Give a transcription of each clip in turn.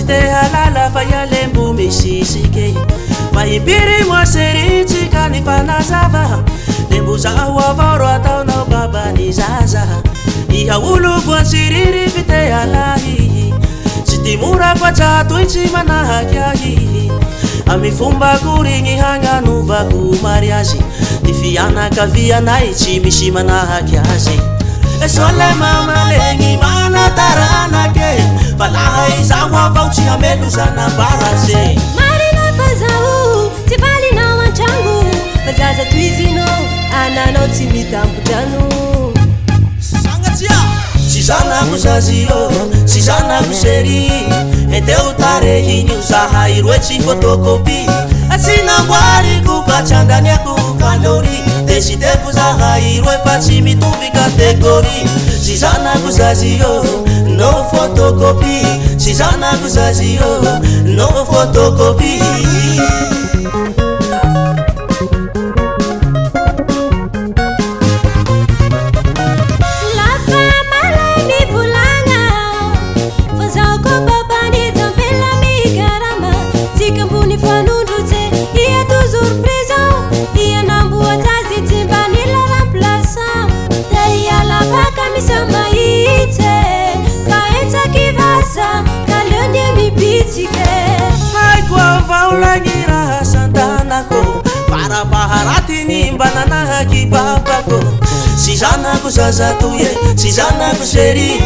tsy te halala fa ialembo misisike fa impiry moaseritsika ny fanazava lembo zaho avao ro ataonao babany zaza iha olo voatsiriry fite halahy tsy timora koatra toitsy manahaky ahy amy fomba korigny hagnanovako mariazy ty fianakavianay tsy misy manahaky azy esole mamalegny manataranake fa laha izaho avao tsy hamelo zanambaraze marina fa zaho tsy valinao an-tragno fa zaza toizinao ananao tsy mitampodrano sangatsia tsy zanako zazio tsy zanako seri endeo tarehiny uzahay roe tsy photocopie tsy namboariko katrandaniako kalori desideko zahay roe fa tsy mitovy kategorie tsy zanako zazio no photocopie tsy zanako zazio no photocopie Lagira santanako para paharatiny mbananahaky babako si zanako zazatoye si zanako seri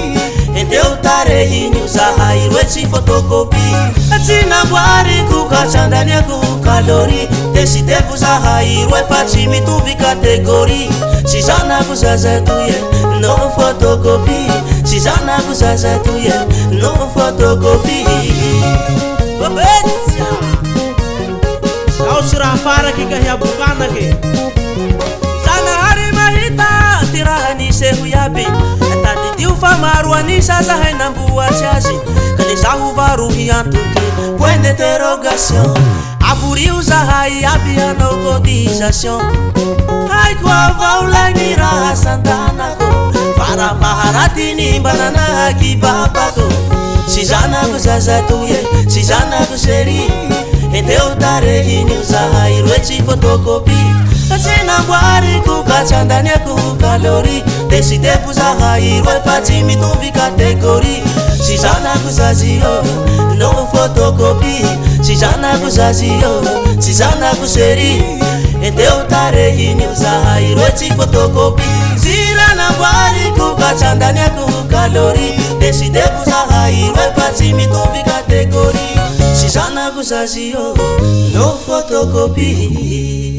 endeo tarehiny uzahay roe tsy photocopie tsy namboariko katrandaniako kalori desideko zahay roe fa tsy mitovy kategorie si zanako zazatoye no photocopie si zanako zazatoye no photocopie sirafaraky ka hiabokanaky zanahary mahita ty raha niseho iaby tadidio fa maro anisa zahay namboatsy azy ka le zaho varo hiantoky point d'interrogation avorio zahay aby anao cotisation haiko avao lagny raha santanako farapaharatiny mbananahaky babako si zanako zazatoye si zanako seri endeo tarehiny uzahay roe tsy photocopie tsy namboariko katrandaniako kalori desideko zahay roe fa tsy mitovy kategorie si zanako zazio no photocopie si zanako zazio si zanako seri endeo tarehiny uzahay roe tsy photocopie zira namboariko katrandaniako kalori desideko zahay roe fa tsy mitovy kategorie si zanako zazio no photocopie